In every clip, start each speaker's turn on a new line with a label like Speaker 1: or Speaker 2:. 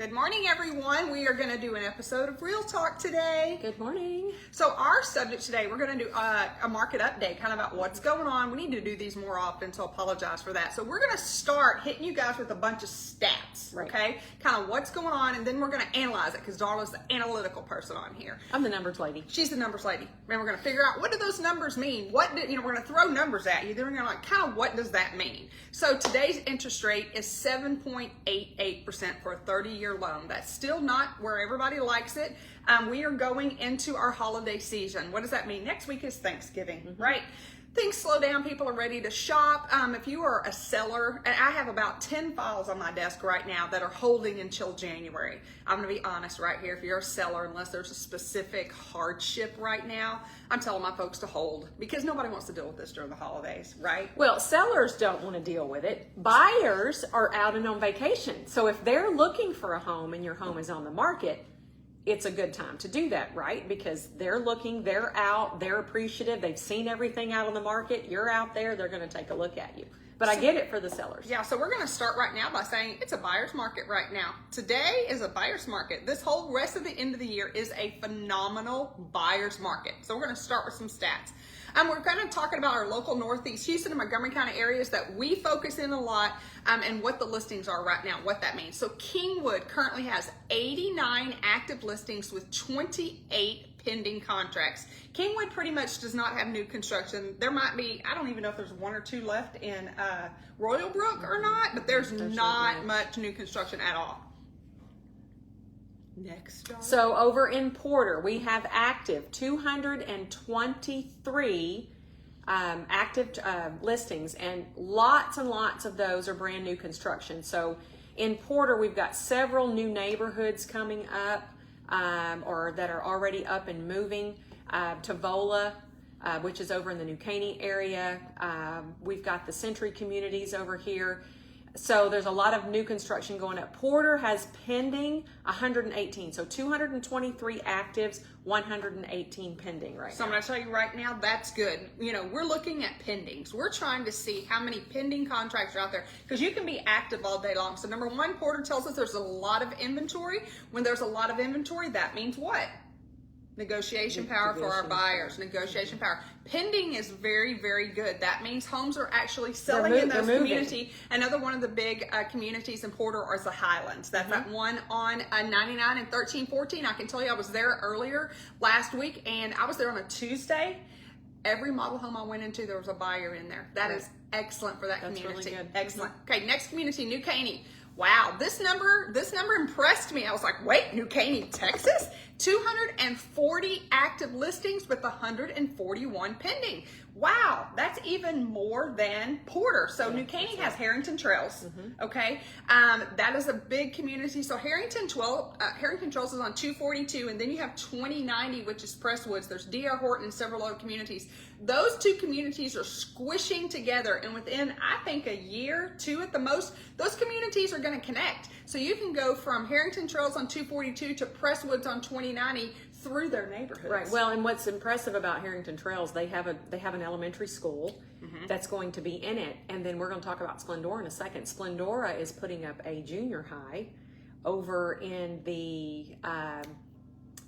Speaker 1: Good morning, everyone. We are going to do an episode of Real Talk today.
Speaker 2: Good morning.
Speaker 1: So our subject today, we're going to do a market update, kind of about what's going on. We need to do these more often, so apologize for that. So we're going to start hitting you guys with a bunch of stats,
Speaker 2: Right.
Speaker 1: okay? Kind of what's going on, and then we're going to analyze it, because Darla's the analytical person on here.
Speaker 2: I'm the numbers lady.
Speaker 1: She's the numbers lady. And we're going to figure out, what do those numbers mean? We're going to throw numbers at you. Then we're going to kind of, what does that mean? So today's interest rate is 7.88% for a 30-year loan. That's still not where everybody likes it. We are going into our holiday season. What does that mean? Next week is Thanksgiving, right? Things slow down. People are ready to shop. If you are a seller, and I have about 10 files on my desk right now that are holding until January. I'm going to be honest right here. If you're a seller, unless there's a specific hardship right now, I'm telling my folks to hold, because nobody wants to deal with this during the holidays, right?
Speaker 2: Well, sellers don't want to deal with it. Buyers are out and on vacation. So if they're looking for a home and your home is on the market, it's a good time to do that, right? Because they're looking, they're out, they're appreciative, they've seen everything out on the market, you're out there, they're going to take a look at you. But I get it for the sellers.
Speaker 1: Yeah, so we're going to start right now by saying it's a buyer's market right now. Today is a buyer's market. This whole rest of the end of the year is a phenomenal buyer's market. So we're going to start with some stats. We're kind of talking about our local Northeast Houston and Montgomery County areas that we focus in a lot, and what the listings are right now, what that means. So Kingwood currently has 89 active listings with 28 pending contracts. Kingwood pretty much does not have new construction. There might be, I don't even know if there's one or two left in Royal Brook or not, but there's not much new construction at all. Next.
Speaker 2: So over in Porter, we have active 223 active listings, and lots of those are brand new construction. So in Porter, we've got several new neighborhoods coming up, or that are already up and moving. Tavola, which is over in the New Caney area. We've got the Century communities over here. So there's a lot of new construction going up. Porter has pending 118. So 223 actives, 118 pending right now.
Speaker 1: So I'm going to tell you right now, that's good. You know, we're looking at pendings. We're trying to see how many pending contracts are out there, because you can be active all day long. So number one, Porter tells us there's a lot of inventory. When there's a lot of inventory, that means what? Negotiation power for our buyers. Negotiation power. Pending is very, very good. That means homes are actually selling in those communities. Another one of the big communities in Porter is the Highlands. That's that one on 99 and 1314. I can tell you, I was there earlier last week, and I was there on a Tuesday. Every model home I went into, there was a buyer in there. That is excellent for that community.
Speaker 2: Really good.
Speaker 1: Excellent. Okay, next community, New Caney. Wow, this number impressed me. I was like, wait, New Caney, Texas? 240 active listings with 141 pending. Wow, that's even more than Porter. So New Caney has Harrington Trails, okay? That is a big community. So Harrington Trails is on 242, and then you have 2090, which is Presswoods. There's D.R. Horton and several other communities. Those two communities are squishing together, and within, I think, a year, two at the most, those communities are going to connect. So you can go from Harrington Trails on 242 to Presswoods on 2090 through their neighborhoods.
Speaker 2: Right. Well, and what's impressive about Harrington Trails, they have an elementary school that's going to be in it, and then we're going to talk about Splendora in a second. Splendora is putting up a junior high over in the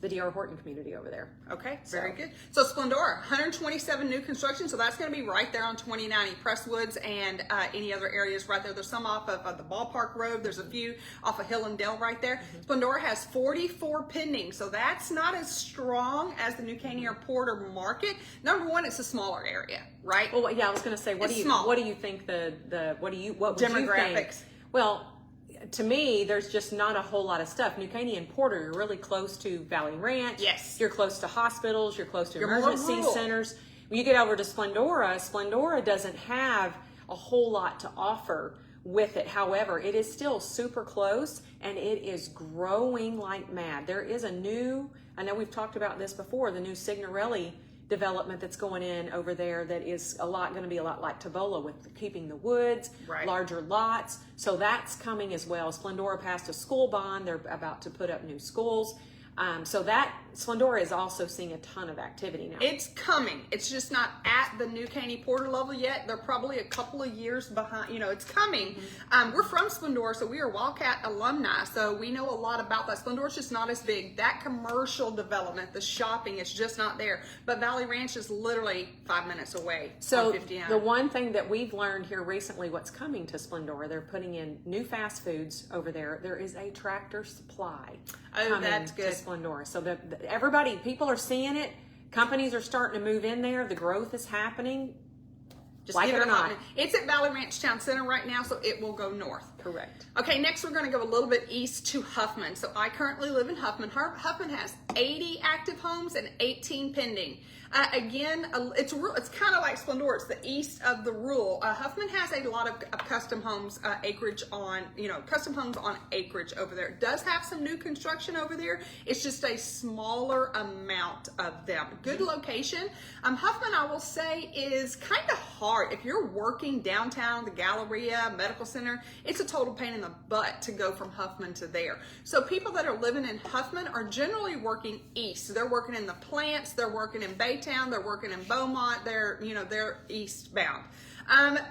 Speaker 2: D.R. Horton community over there.
Speaker 1: Okay, very good. So Splendora, 127 new construction, so that's going to be right there on 2090, Presswoods and any other areas right there. There's some off of the Ballpark Road. There's a few off of Hill and Dale right there. Splendora has 44 pending, so that's not as strong as the New Caney or Porter market. Number one, it's a smaller area, right?
Speaker 2: Well, yeah, I was going to say, what do you think what would you
Speaker 1: demographics?
Speaker 2: think? Well, to me, there's just not a whole lot of stuff. New Caney and Porter, you're really close to Valley Ranch.
Speaker 1: Yes.
Speaker 2: You're close to hospitals. You're close to
Speaker 1: You're
Speaker 2: emergency
Speaker 1: more rural.
Speaker 2: centers. When you get over to Splendora doesn't have a whole lot to offer with it. However, it is still super close, and it is growing like mad. There is a new, I know we've talked about this before, the new Signorelli development that's going in over there that is going to be a lot like Tavola, with keeping the woods, larger lots. So that's coming as well. Splendora passed a school bond. They're about to put up new schools. So that Splendora is also seeing a ton of activity now.
Speaker 1: It's coming. It's just not at the New Caney Porter level yet. They're probably a couple of years behind. You know, it's coming. We're from Splendora, so we are Wildcat alumni, so we know a lot about that. Splendora's just not as big. That commercial development, the shopping, is just not there. But Valley Ranch is literally 5 minutes away.
Speaker 2: So
Speaker 1: on 59.
Speaker 2: the one thing that we've learned here recently, what's coming to Splendora, they're putting in new fast foods over there. There is a Tractor Supply coming
Speaker 1: that's good.
Speaker 2: to Splendora. So everybody, people are seeing it. Companies are starting to move in there. The growth is happening.
Speaker 1: Just
Speaker 2: like
Speaker 1: give
Speaker 2: it or
Speaker 1: a
Speaker 2: not.
Speaker 1: hot- It's at Valley Ranch Town Center right now, so it will go north.
Speaker 2: Correct.
Speaker 1: Okay, next we're going to go a little bit east to Huffman. So I currently live in Huffman. Huffman has 80 active homes and 18 pending. Again, it's kind of like Splendora. It's the east of the rural. Huffman has a lot of custom homes acreage on, custom homes on acreage over there. It does have some new construction over there. It's just a smaller amount of them. Good location. Huffman, I will say, is kind of hard. If you're working downtown, the Galleria Medical Center, it's a total pain in the butt to go from Huffman to there. So people that are living in Huffman are generally working east. So they're working in the plants, they're working in Baytown, they're working in Beaumont, they're eastbound.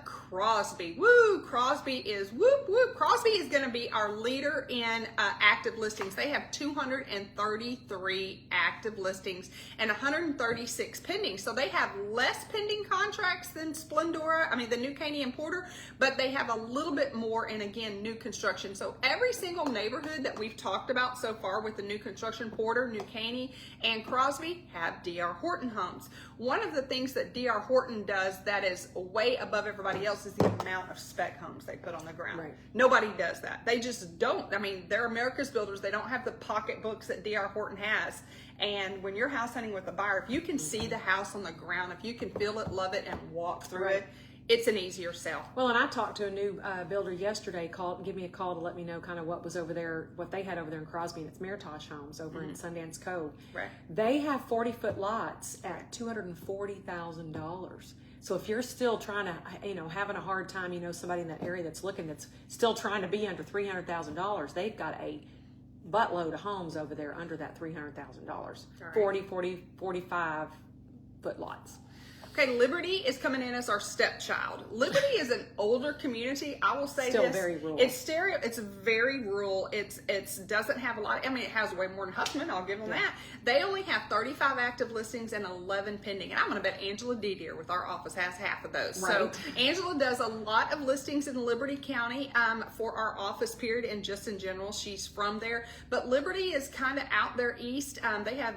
Speaker 1: Crosby, Crosby is whoop whoop. Crosby is going to be our leader in active listings. They have 233 active listings and 136 pending. So they have less pending contracts than the New Caney and Porter, but they have a little bit more, and again, new construction. So every single neighborhood that we've talked about so far with the new construction, Porter, New Caney, and Crosby, have D.R. Horton homes. One of the things that D.R. Horton does that is way above everybody else is the amount of spec homes they put on the ground.
Speaker 2: Right.
Speaker 1: Nobody does that. They just don't. I mean, they're America's builders. They don't have the pocketbooks that D.R. Horton has. And when you're house hunting with a buyer, if you can see the house on the ground, if you can feel it, love it, and walk through it, it's an easier sell.
Speaker 2: Well, and I talked to a new builder yesterday, give me a call to let me know kind of what was over there, what they had over there in Crosby, and it's Meritage Homes over in Sundance Cove.
Speaker 1: Right.
Speaker 2: They have 40-foot lots at $240,000. So if you're still trying to, having a hard time, somebody in that area that's looking, that's still trying to be under $300,000, they've got a buttload of homes over there under that $300,000.
Speaker 1: Right.
Speaker 2: 45 foot lots.
Speaker 1: Okay, Liberty is coming in as our stepchild. Liberty is an older community. I will say
Speaker 2: Still
Speaker 1: this.
Speaker 2: very rural.
Speaker 1: It's very rural. It's doesn't have a lot. I mean, it has way more than Huffman. I'll give them that. They only have 35 active listings and 11 pending. And I'm going to bet Angela Didier with our office has half of those.
Speaker 2: Right.
Speaker 1: So Angela does a lot of listings in Liberty County for our office period and just in general. She's from there. But Liberty is kind of out there east. They have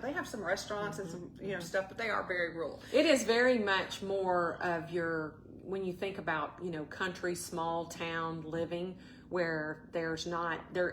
Speaker 1: they have some restaurants and some, stuff, but they are very rural.
Speaker 2: It is very much more of when you think about, country, small town living, where there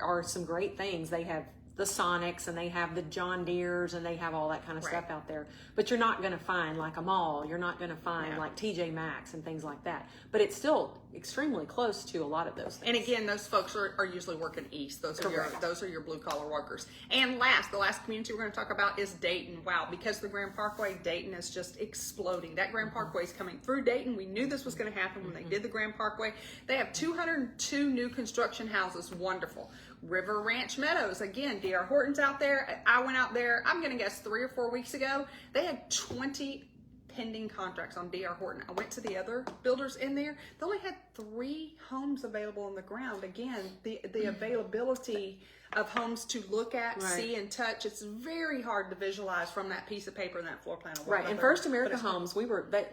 Speaker 2: are some great things. They have the Sonics and they have the John Deeres and they have all that kind of stuff out there. But you're not going to find like a mall. You're not going to find like TJ Maxx and things like that. But it's still extremely close to a lot of those things.
Speaker 1: And again, those folks are usually working east. Those are your blue collar workers. And the last community we're going to talk about is Dayton. Wow, because the Grand Parkway, Dayton is just exploding. That Grand Parkway is coming through Dayton. We knew this was going to happen when they did the Grand Parkway. They have 202 new construction houses. Wonderful. River Ranch Meadows, again, D.R. Horton's out there. I went out there, I'm going to guess 3 or 4 weeks ago. They had 20 pending contracts on D.R. Horton. I went to the other builders in there. They only had 3 homes available on the ground. Again, the availability of homes to look at, see, and touch, it's very hard to visualize from that piece of paper and that floor plan.
Speaker 2: Right, and First America Homes,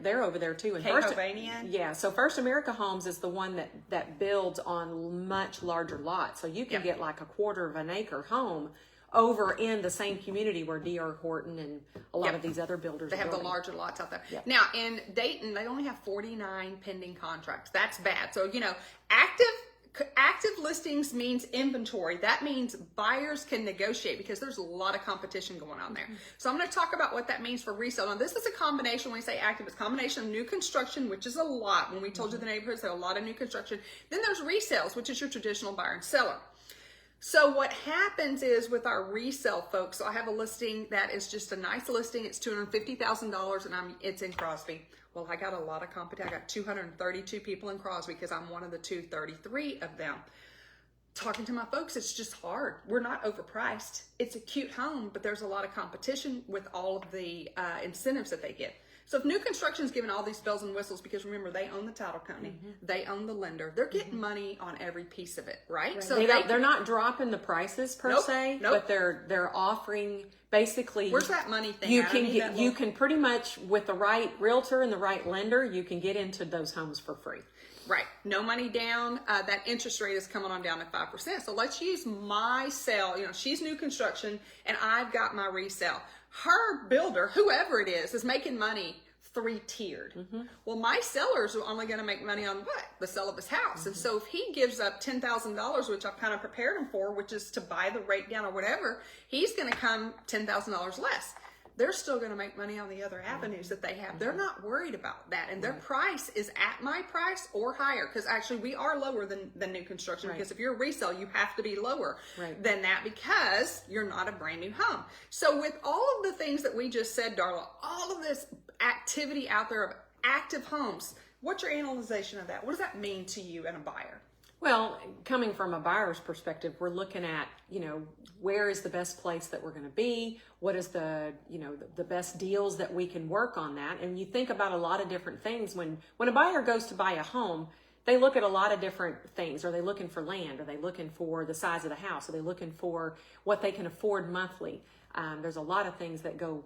Speaker 2: they're over there too. And so First America Homes is the one that builds on much larger lots. So you can get like a 1/4 of an acre home over in the same community where D.R. Horton and a lot of these other builders
Speaker 1: They have
Speaker 2: building.
Speaker 1: the larger lots out there. Now, in Dayton, they only have 49 pending contracts. That's bad. So, active listings means inventory. That means buyers can negotiate because there's a lot of competition going on there. So I'm going to talk about what that means for resale. Now, this is a combination. When we say active, it's a combination of new construction, which is a lot. When we told you the neighborhoods, there are a lot of new construction. Then there's resales, which is your traditional buyer and seller. So what happens is with our resale folks, so I have a listing that is just a nice listing. It's $250,000 and it's in Crosby. Well, I got a lot of competition. I got 232 people in Crosby because I'm one of the 233 of them. talking to my folks, it's just hard. We're not overpriced. It's a cute home, but there's a lot of competition with all of the incentives that they get. So if new construction is given all these bells and whistles, because remember, they own the title company, they own the lender, they're getting money on every piece of it, right?
Speaker 2: So they're not dropping the prices per se, but they're offering basically.
Speaker 1: Where's that money thing?
Speaker 2: You can pretty much, with the right realtor and the right lender, you can get into those homes for free.
Speaker 1: Right. No money down. That interest rate is coming on down to 5%. So let's use my sale. You know, she's new construction and I've got my resale. Her builder, whoever it is making money 3-tiered. Well, my sellers are only going to make money on what? The sale of his house. And so if he gives up $10,000, which I've kind of prepared him for, which is to buy the rate down or whatever, he's going to come $10,000 less. They're still going to make money on the other avenues that they have. They're not worried about that. And their price is at my price or higher. Because actually we are lower than new construction. Because if you're a resale, you have to be lower than that because you're not a brand new home. So with all of the things that we just said, Darla, all of this activity out there of active homes, what's your analyzation of that? What does that mean to you and a buyer?
Speaker 2: Well, coming from a buyer's perspective, we're looking at, you know, where is the best place that we're going to be? What is the, you know, the best deals that we can work on that? And you think about a lot of different things. When a buyer goes to buy a home, they look at a lot of different things. Are they looking for land? Are they looking for the size of the house? Are they looking for what they can afford monthly? There's a lot of things that go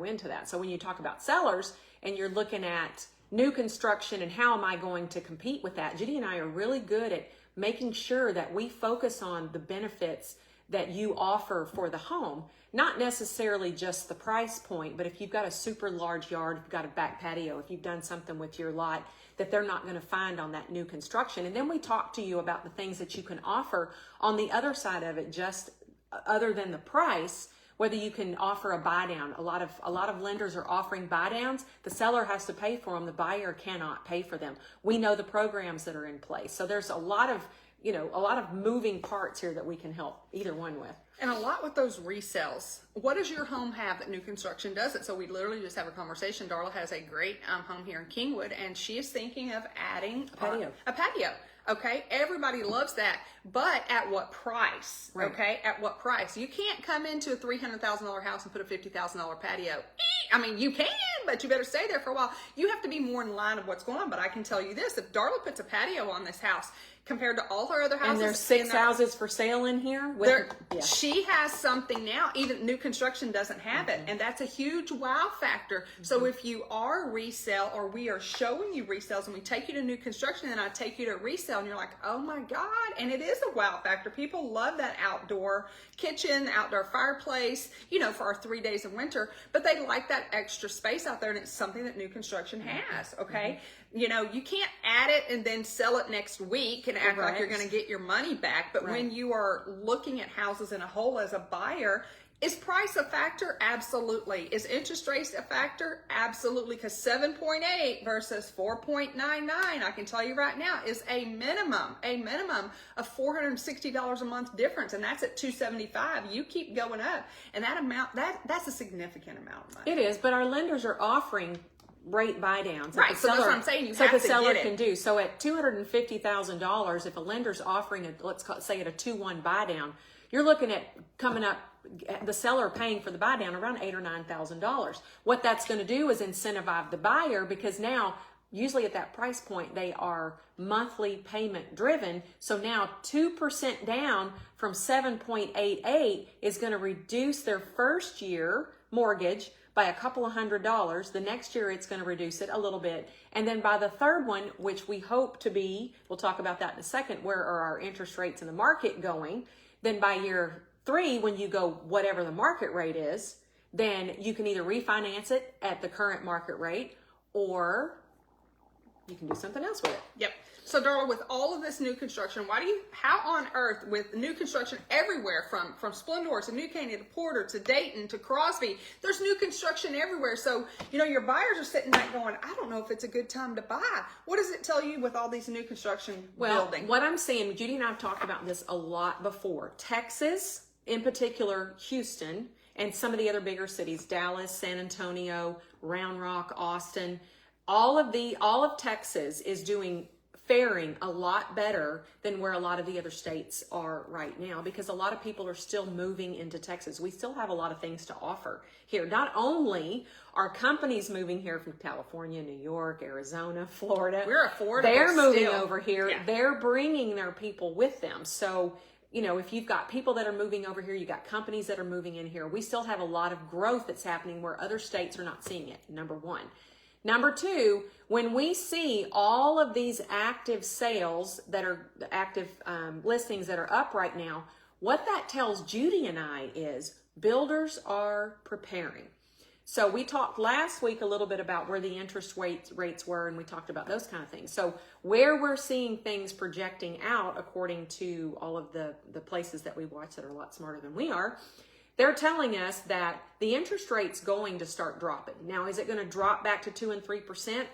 Speaker 2: into that. So when you talk about sellers and you're looking at new construction and how am I going to compete with that, Judy and I are really good at making sure that we focus on the benefits that you offer for the home, not necessarily just the price point, but if you've got a super large yard, if you've got a back patio, if you've done something with your lot that they're not going to find on that new construction. And then we talk to you about the things that you can offer on the other side of it, just other than the price, whether you can offer a buy down. A lot of lenders are offering buy downs. The seller has to pay for them. The buyer cannot pay for them. We know the programs that are in place. So there's a lot of moving parts here that we can help either one with.
Speaker 1: And a lot with those resales. What does your home have that new construction doesn't? So we literally just have a conversation. Darla has a great home here in Kingwood, and she is thinking of adding a patio. Okay, everybody loves that, but at what price?
Speaker 2: Right.
Speaker 1: Okay, at what price? You can't come into a $300,000 house and put a $50,000 patio. I mean, you can, but you better stay there for a while. You have to be more in line of what's going on. But I can tell you this: if Darla puts a patio on this house compared to all her other houses,
Speaker 2: and there's 6 houses for sale in here.
Speaker 1: She has something now. Even new construction doesn't have it, and that's a huge wow factor. So if you are resale, or we are showing you resales, and we take you to new construction, and I take you to resale, and you're like, oh my God, and it is a wow factor. People love that outdoor kitchen, outdoor fireplace, you know, for our 3 days of winter, but they like that extra space out there, and it's something that new construction has. Okay. You know, you can't add it and then sell it next week and act like you're going to get your money back. But when you are looking at houses in a whole as a buyer, is price a factor? Absolutely. Is interest rates a factor? Absolutely. Because 7.8 versus 4.99, I can tell you right now, is a minimum of $460 a month difference. And that's at $275. You keep going up. And that amount, that's a significant amount of money.
Speaker 2: It is, but our lenders are offering rate buy downs.
Speaker 1: Right, so that's what I'm saying. You have to get it.
Speaker 2: So the seller can do. So at $250,000, if a lender's offering say at a 2-1 buy down, you're looking at coming up, the seller paying for the buy down around $8,000 or $9,000. What that's going to do is incentivize the buyer, because now usually at that price point they are monthly payment driven. So now 2% down from 7.88 is going to reduce their first year mortgage by a couple of $100. The next year it's going to reduce it a little bit. And then by the third one, which we hope to be, we'll talk about that in a second, where are our interest rates in the market going? Then by year 3, when you go whatever the market rate is, then you can either refinance it at the current market rate, or you can do something else with it.
Speaker 1: Yep. So Darla, with all of this new construction, how on earth, with new construction everywhere, from Splendor to New Caney to Porter to Dayton to Crosby, there's new construction everywhere. So, you know, your buyers are sitting back going, I don't know if it's a good time to buy. What does it tell you with all these new construction building?
Speaker 2: What I'm seeing, Judy and I have talked about this a lot before. Texas, in particular, Houston, and some of the other bigger cities, Dallas, San Antonio, Round Rock, Austin, all of Texas is doing faring a lot better than where a lot of the other states are right now, because a lot of people are still moving into Texas. We still have a lot of things to offer here. Not only are companies moving here from California, New York, Arizona, Florida.
Speaker 1: We're affordable.
Speaker 2: They're moving
Speaker 1: still.
Speaker 2: over here.
Speaker 1: Yeah.
Speaker 2: They're bringing their people with them. So, you know, if you've got people that are moving over here, you got companies that are moving in here. We still have a lot of growth that's happening where other states are not seeing it, number one. Number two, when we see all of these active sales that are active listings that are up right now, what that tells Judy and I is builders are preparing. So we talked last week a little bit about where the interest rates were, and we talked about those kind of things. So where we're seeing things projecting out, according to all of the places that we watch that are a lot smarter than we are, they're telling us that the interest rate's going to start dropping. Now, is it going to drop back to 2 and 3%?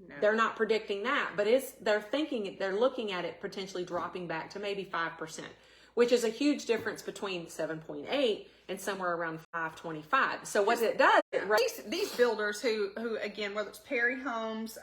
Speaker 1: No.
Speaker 2: They're not predicting that, but they're looking at it potentially dropping back to maybe 5%, which is a huge difference between 7.8 and somewhere around 5.25. So what it does,
Speaker 1: these builders who again, whether it's Perry Homes,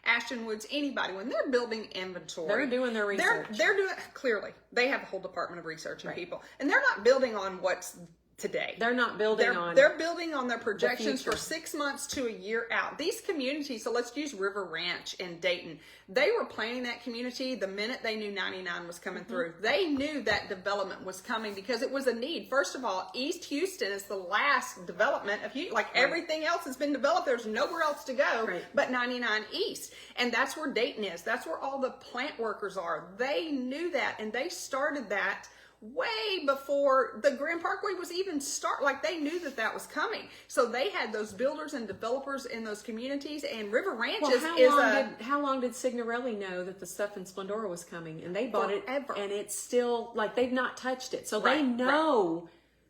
Speaker 1: Ashton Woods, anybody, when they're building inventory,
Speaker 2: they're doing their research.
Speaker 1: They're doing, clearly they have a whole department of research and people, and they're not building on what's today.
Speaker 2: They're not building
Speaker 1: they're building on their projections
Speaker 2: the
Speaker 1: for 6 months to a year out. These communities, so let's use River Ranch in Dayton. They were planning that community the minute they knew 99 was coming through. They knew that development was coming because it was a need. First of all, East Houston is the last development of Houston. Like everything else has been developed. There's nowhere else to go but 99 East. And that's where Dayton is. That's where all the plant workers are. They knew that, and they started that way before the Grand Parkway was even like they knew that was coming. So they had those builders and developers in those communities, and River Ranch
Speaker 2: how long did Signorelli know that the stuff in Splendora was coming? And they bought
Speaker 1: forever.
Speaker 2: it, and it's still like they've not touched it. So they know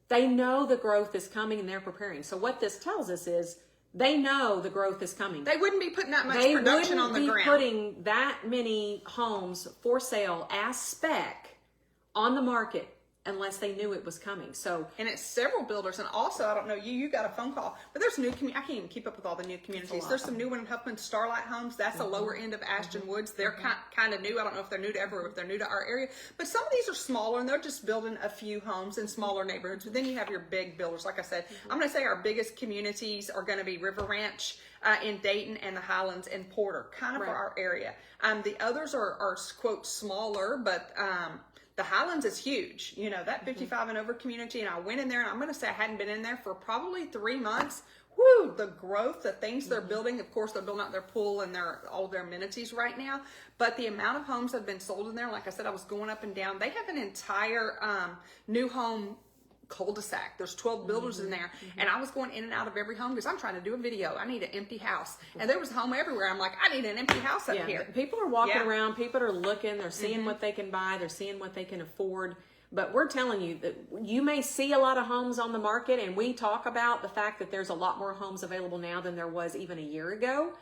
Speaker 2: the growth is coming, and they're preparing. So what this tells us is they know the growth is coming.
Speaker 1: They wouldn't be putting that much production on the ground.
Speaker 2: They wouldn't be putting that many homes for sale as spec on the market unless they knew it was coming. So,
Speaker 1: and it's several builders, and also I don't know, you got a phone call, but there's new I can't even keep up with all the new communities. There's some new one in Huffman, Starlight Homes. That's the lower end of Ashton Woods. They're kind of new. I don't know if they're new to ever, if they're new to our area, but some of these are smaller, and they're just building a few homes in smaller neighborhoods. But then you have your big builders. Like I said, I'm going to say our biggest communities are going to be River Ranch in Dayton and the Highlands in Porter, kind of for our area. The others are quote smaller, but the Highlands is huge, you know, that 55 and over community. And I went in there, and I'm going to say I hadn't been in there for probably 3 months. Woo, the growth, the things they're building. Of course, they're building out their pool and all of their amenities right now. But the amount of homes that have been sold in there, like I said, I was going up and down. They have an entire new home cul-de-sac. There's 12 builders in there, and I was going in and out of every home because I'm trying to do a video. I need an empty house, and there was a home everywhere. I'm like, I need an empty house up here.
Speaker 2: People are walking around, people are looking, they're seeing what they can buy, they're seeing what they can afford. But we're telling you that you may see a lot of homes on the market, and we talk about the fact that there's a lot more homes available now than there was even a year ago.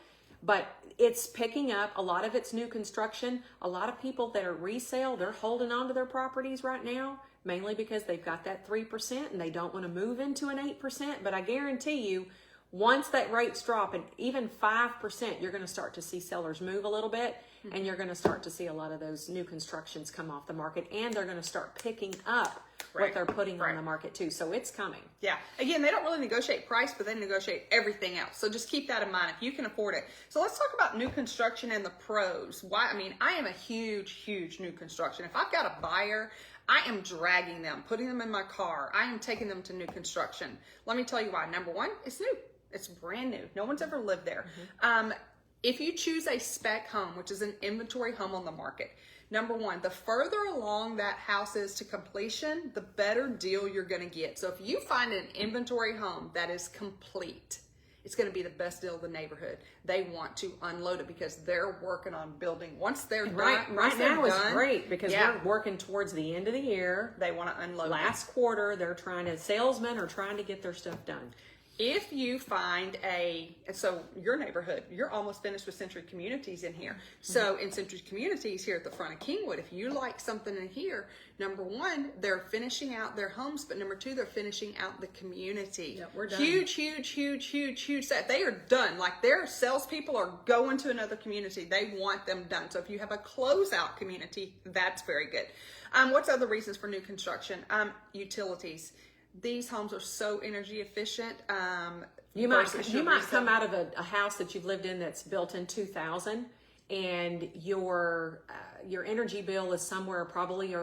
Speaker 2: But it's picking up. A lot of it's new construction. A lot of people that are resale, they're holding on to their properties right now, mainly because they've got that 3% and they don't want to move into an 8%. But I guarantee you, once that rates drop, and even 5%, you're going to start to see sellers move a little bit, and you're going to start to see a lot of those new constructions come off the market, and they're going to start picking up what they're putting on the market too. So it's coming.
Speaker 1: Yeah. Again, they don't really negotiate price, but they negotiate everything else. So just keep that in mind if you can afford it. So let's talk about new construction and the pros. Why? I mean, I am a huge new construction. If I've got a buyer, I am dragging them, putting them in my car. I am taking them to new construction. Let me tell you why. Number one, it's new. It's brand new. No one's ever lived there. If you choose a spec home, which is an inventory home on the market, number one, the further along that house is to completion, the better deal you're going to get. So if you find an inventory home that is complete, it's going to be the best deal of the neighborhood. They want to unload it because they're working on building. Once they're done,
Speaker 2: right now is great because we're working towards the end of the year.
Speaker 1: They want to unload.
Speaker 2: Last quarter, salesmen are trying to get their stuff done.
Speaker 1: If you find so your neighborhood, you're almost finished with Century Communities in here. So in Century Communities here at the front of Kingwood, if you like something in here, number one, they're finishing out their homes, but number two, they're finishing out the community.
Speaker 2: Yep, we're done.
Speaker 1: Huge set. They are done. Like their salespeople are going to another community. They want them done. So if you have a closeout community, that's very good. What's other reasons for new construction? Utilities. These homes are so energy efficient.
Speaker 2: You might come out of a house that you've lived in that's built in 2000, and your energy bill is somewhere probably,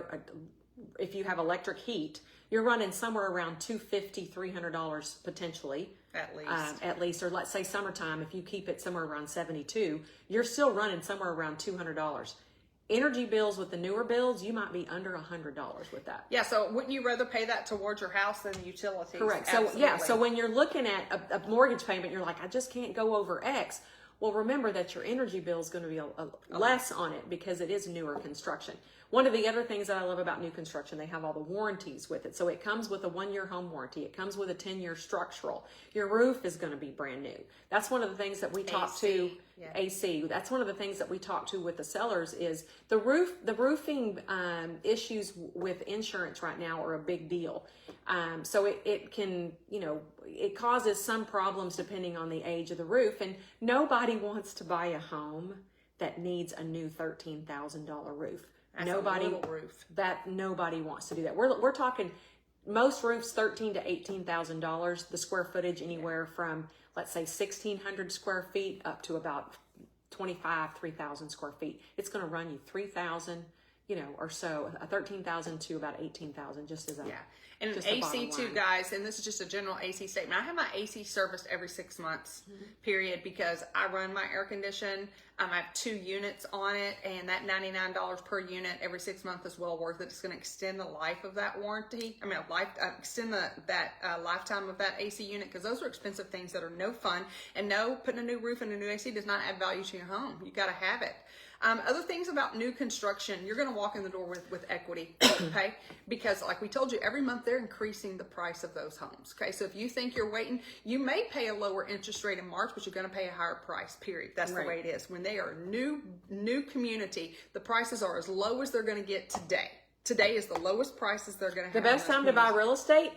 Speaker 2: if you have electric heat, you're running somewhere around $250, $300 potentially. At least, or let's say summertime, if you keep it somewhere around 72, you're still running somewhere around $200. Energy bills with the newer bills, you might be under $100 with that.
Speaker 1: Yeah, so wouldn't you rather pay that towards your house than utilities?
Speaker 2: Correct. So so when you're looking at a mortgage payment, you're like, I just can't go over X. Well, remember that your energy bill is going to be less on it because it is newer construction. One of the other things that I love about new construction, they have all the warranties with it. So it comes with a 1-year home warranty. It comes with a 10-year structural. Your roof is going to be brand new. That's one of the things that we talk to AC. That's one of the things that we talk to with the sellers is the roofing issues with insurance right now are a big deal. So it can, it causes some problems depending on the age of the roof, and nobody wants to buy a home that needs a new $13,000 roof.
Speaker 1: That's nobody roof.
Speaker 2: Nobody wants to do that. We're talking most roofs $13,000 to $18,000. The square footage anywhere from let's say 1,600 square feet up to about 3,000 square feet. It's going to run you 3,000, or so, 13,000 to about 18,000, just as a
Speaker 1: And an AC too, guys, and this is just a general AC statement. I have my AC serviced every 6 months, period, because I run my air condition. I have 2 units on it, and that $99 per unit every 6 months is well worth it. It's going to extend the life of that warranty. Extend that lifetime of that AC unit, because those are expensive things that are no fun. And no, putting a new roof and a new AC does not add value to your home. You got to have it. Other things about new construction, you're going to walk in the door with equity, okay? Because like we told you, every month they're increasing the price of those homes, okay? So if you think you're waiting, you may pay a lower interest rate in March, but you're going to pay a higher price, period. That's the way it is. When they are new community, the prices are as low as they're going to get today. Today is the lowest prices they're going to have.
Speaker 2: The best time to buy real estate?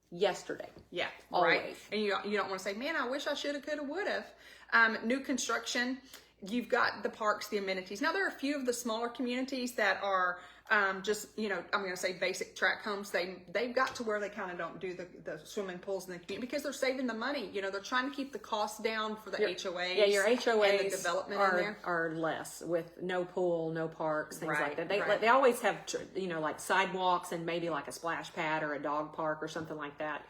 Speaker 2: Yesterday.
Speaker 1: Yeah,
Speaker 2: always.
Speaker 1: Right. And you don't want to say, man, I wish I should have, could have, would have. New construction, you've got the parks, the amenities. Now, there are a few of the smaller communities that are just, I'm going to say basic tract homes. They've got to where they kind of don't do the swimming pools in the community because they're saving the money. They're trying to keep the costs down for the HOAs.
Speaker 2: Yeah, your HOAs
Speaker 1: and the development
Speaker 2: are less with no pool, no parks, things like that.
Speaker 1: Right.
Speaker 2: They always have, like sidewalks and maybe like a splash pad or a dog park or something like that.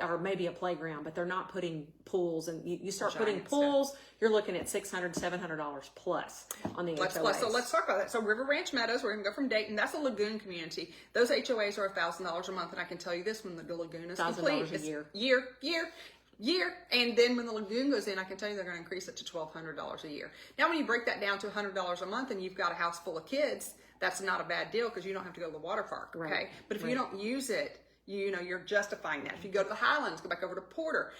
Speaker 2: Or maybe a playground, but they're not putting pools, and you start putting pools, you're looking at $600, $700 plus on the HOAs.
Speaker 1: So let's talk about that. So River Ranch Meadows, we're going to go from Dayton. That's a lagoon community. Those HOAs are $1,000 a month, and I can tell you this: when the lagoon is complete,
Speaker 2: $1,000 a
Speaker 1: year, and then when the lagoon goes in, I can tell you they're going to increase it to $1,200 a year. Now, when you break that down to $100 a month, and you've got a house full of kids, that's not a bad deal because you don't have to go to the water park. Okay,
Speaker 2: right.
Speaker 1: But if you don't use it, you're justifying that. If you go to the Highlands, go back over to Porter,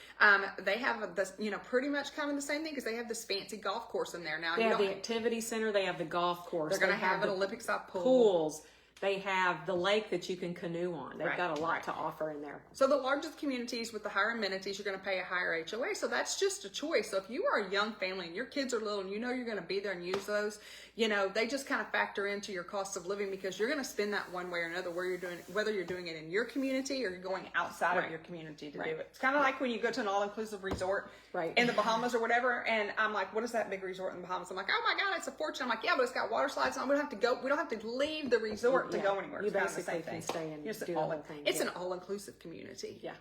Speaker 1: they have this, pretty much kind of the same thing because they have this fancy golf course in there now.
Speaker 2: They have the activity center. They have the golf course.
Speaker 1: They're going to have an Olympic-style pool.
Speaker 2: Pools. They have the lake that you can canoe on. They've got a lot to offer in there.
Speaker 1: So the larger the communities with the higher amenities, you're going to pay a higher HOA. So that's just a choice. So if you are a young family and your kids are little and you're going to be there and use those, they just kind of factor into your cost of living because you're going to spend that one way or another whether you're doing it in your community or you're going outside of your community to do it. It's kind of like when you go to an all-inclusive resort in the Bahamas or whatever, and I'm like, what is that big resort in the Bahamas? I'm like, oh my God, it's a fortune. I'm like, yeah, but it's got water slides and we don't have to leave the resort to go anywhere.
Speaker 2: You
Speaker 1: it's
Speaker 2: basically
Speaker 1: kind of the same
Speaker 2: can stay and
Speaker 1: thing.
Speaker 2: do the whole thing.
Speaker 1: It's an all-inclusive community.
Speaker 2: Yeah.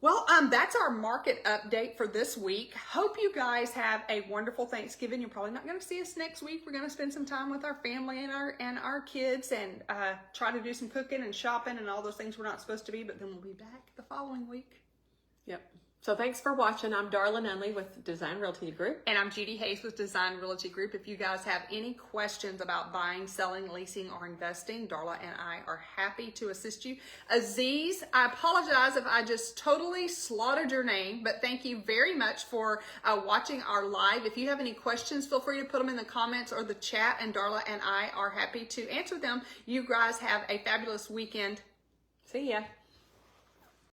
Speaker 1: Well, that's our market update for this week. Hope you guys have a wonderful Thanksgiving. You're probably not going to see us next week. We're going to spend some time with our family and our kids and try to do some cooking and shopping and all those things we're not supposed to be. But then we'll be back the following week.
Speaker 2: Yep. So thanks for watching. I'm Darla Nunley with Design Realty Group.
Speaker 1: And I'm Judy Hayes with Design Realty Group. If you guys have any questions about buying, selling, leasing, or investing, Darla and I are happy to assist you. Aziz, I apologize if I just totally slaughtered your name, but thank you very much for watching our live. If you have any questions, feel free to put them in the comments or the chat, and Darla and I are happy to answer them. You guys have a fabulous weekend.
Speaker 2: See ya.